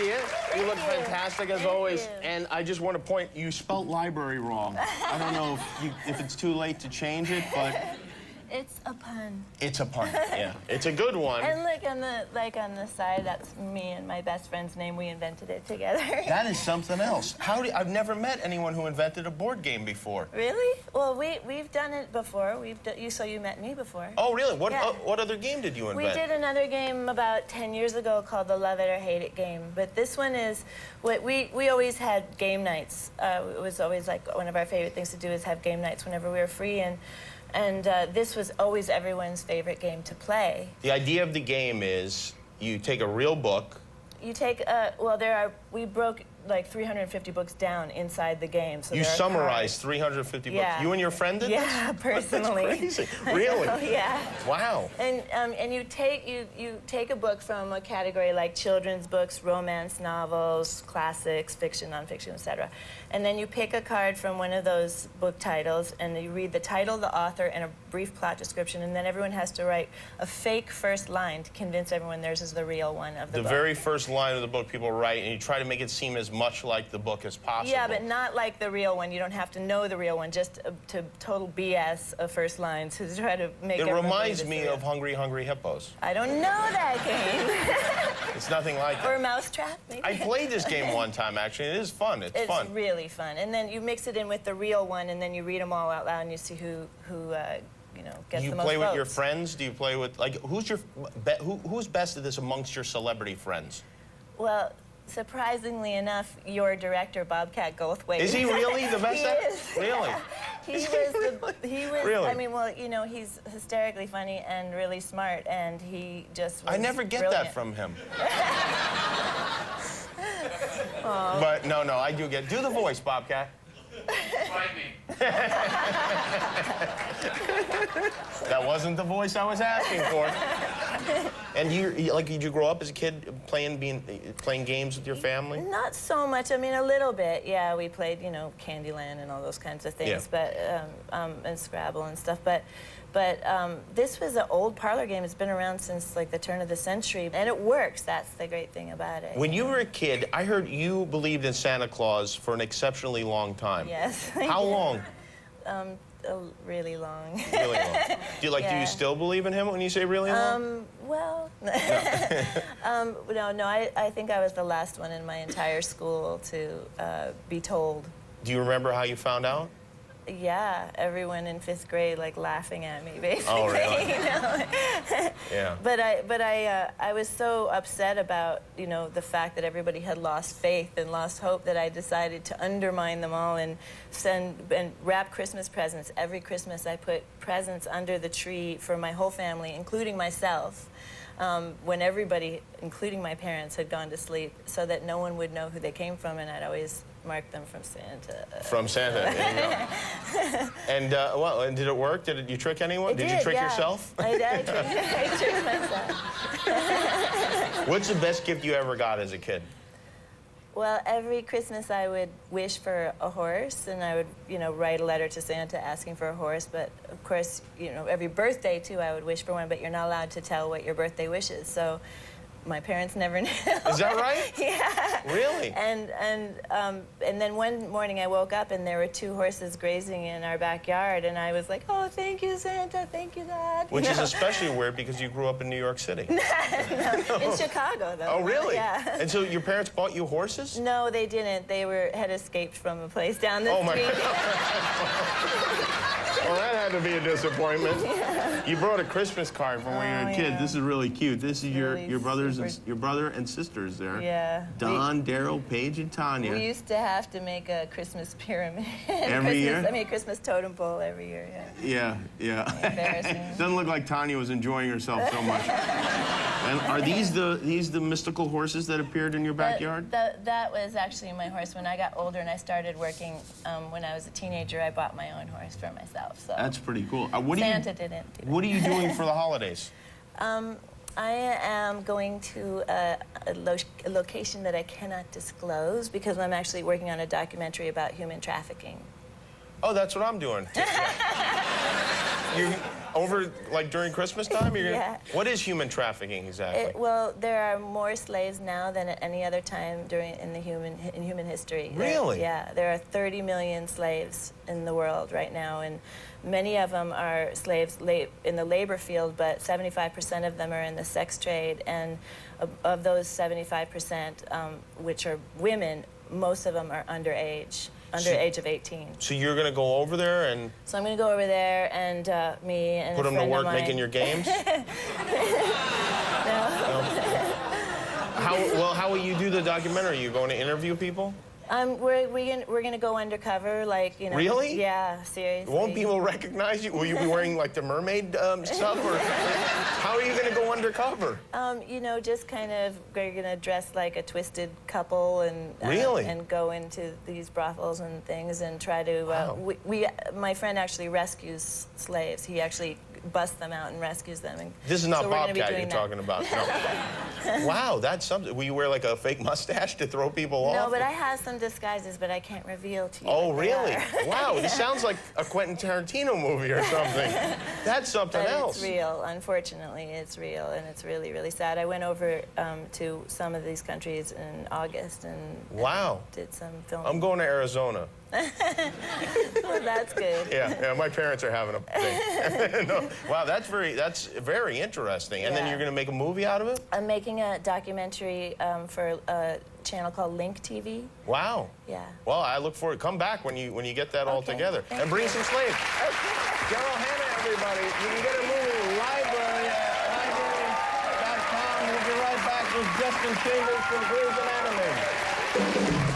see you. You look fantastic as always. And I just want to point, you spelt library wrong. I don't know if it's too late to change it, but... It's a pun. It's a pun, yeah. It's a good one. And look on the side, that's me and my best friend's name. We invented it together. That is something else. I've never met anyone who invented a board game before. Really? Well, we've done it before. So you met me before. Oh, really? What other game did you invent? We did another game about 10 years ago called the Love It or Hate It game. But this one is what we always had game nights. It was always like one of our favorite things to do is have game nights whenever we were free. And this was always everyone's favorite game to play. The idea of the game is you take a real book. You take, we broke like 350 books down inside the game. So you summarized 350 books. You and your friend did this? Yeah, personally. That's crazy. Really? Yeah. Wow. And you take a book from a category like children's books, romance novels, classics, fiction, nonfiction, etc. And then you pick a card from one of those book titles, and you read the title, the author, and a brief plot description, and then everyone has to write a fake first line to convince everyone theirs is the real one of the book. The very first line of the book people write, and you try to make it seem as much like the book as possible. Yeah, but not like the real one. You don't have to know the real one, just to total BS of first lines to try to make it reminds me of Hungry Hungry Hippos. I don't know that game. It's nothing like it. Or Mousetrap, maybe? I played this game one time, actually. It is fun. It's fun. It's really fun. And then you mix it in with the real one, and then you read them all out loud, and you see who gets the most votes. Do you play with your friends? Do you play with, like, who's best at this amongst your celebrity friends? Well, surprisingly enough, your director, Bobcat Goldthwait. Is he really the best? He is. Really? He was. Really? I mean, well, he's hysterically funny and really smart, and he just was I never get brilliant. that from him. But no, I do get. Do the voice, Bobcat. Find me. That wasn't the voice I was asking for. And did you grow up as a kid playing games with your family? Not so much. I mean, a little bit. Yeah, we played, Candyland and all those kinds of things, but and Scrabble and stuff. But this was an old parlor game. It's been around since like the turn of the century, and it works. That's the great thing about it. When you were a kid, I heard you believed in Santa Claus for an exceptionally long time. Yes. How long? Really long. Really long. Do you still believe in him when you say really long? Well, no. I think I was the last one in my entire school to be told. Do you remember how you found out? Yeah, everyone in 5th grade like laughing at me, basically. Oh, really? Yeah. But I was so upset about the fact that everybody had lost faith and lost hope that I decided to undermine them all and wrap Christmas presents. Every Christmas I put presents under the tree for my whole family, including myself. When everybody, including my parents, had gone to sleep, so that no one would know who they came from, and I'd always mark them from Santa. From Santa, there you go. And did it work? Did you trick anyone? Did you trick yourself? I tricked myself. What's the best gift you ever got as a kid? Well, every Christmas I would wish for a horse, and I would, write a letter to Santa asking for a horse. But of course, every birthday too, I would wish for one. But you're not allowed to tell what your birthday wish is. So my parents never knew. Is that right? Yeah. Really? And then one morning I woke up and there were 2 horses grazing in our backyard, and I was like, oh, thank you, Santa, thank you, God. Which is especially weird because you grew up in New York City. No, in Chicago, though. Oh, really? Yeah. And so your parents bought you horses? No, they didn't. They had escaped from a place down the street. My God. Well, that had to be a disappointment. Yeah. You brought a Christmas card from when you were a kid. Yeah. This is really cute. This is your brother and sisters there. Yeah. Don, Daryl, Paige, and Tanya. We used to have to make a Christmas pyramid. Every year? I mean, a Christmas totem pole every year, yeah. Yeah. Embarrassing. Doesn't look like Tanya was enjoying herself so much. And are these the mystical horses that appeared in your backyard? That was actually my horse. When I got older and I started working, when I was a teenager, I bought my own horse for myself. So that's pretty cool. Santa didn't do that. What are you doing for the holidays? I am going to a location that I cannot disclose because I'm actually working on a documentary about human trafficking. Oh, that's what I'm doing. Over, like, during Christmas time? Yeah. What is human trafficking exactly? Well, there are more slaves now than at any other time in human history. Really? There are 30 million slaves in the world right now, and many of them are slaves in the labor field, but 75% of them are in the sex trade, and of those 75%, which are women, most of them are underage. Under the age of 18. So you're going to go over there and... So I'm going to go over there and me and put a them to friend work of mine. making your games? No. How will you do the documentary? Are you going to interview people? We're gonna go undercover, like, you know. Really? Yeah, seriously. Won't people recognize you? Will you be wearing, like, the mermaid stuff? Or how are you going to go undercover? You know, just kind of, we're gonna dress like a twisted couple and Really? And go into these brothels and things and try to. Wow. My friend actually rescues slaves. He actually busts them out and rescues them. And This is not so we're gonna be Bobcat doing you're talking about. No. Wow, that's something. Will you wear, like, a fake mustache to throw people off? No, but I have some disguises, but I can't reveal to you. Oh, what they really? are. Wow, this sounds like a Quentin Tarantino movie or something. That's something But else. it's real. Unfortunately, it's real, and it's really, really sad. I went over to some of these countries in August and Wow. did some filming. I'm going to Arizona. Well, that's good. Yeah, my parents are having a thing. No, wow, that's very interesting. And then Yeah. you're going to make a movie out of it? I'm making a documentary for a channel called Link TV. Wow. Yeah. Well, I look forward. Come back when you get that all Okay. together, Thank and bring you. some slaves. Okay. Daryl Hannah, everybody. You can get a movie, Library, at library.com. We'll be right back with Justin Chambers from Grey's Anatomy.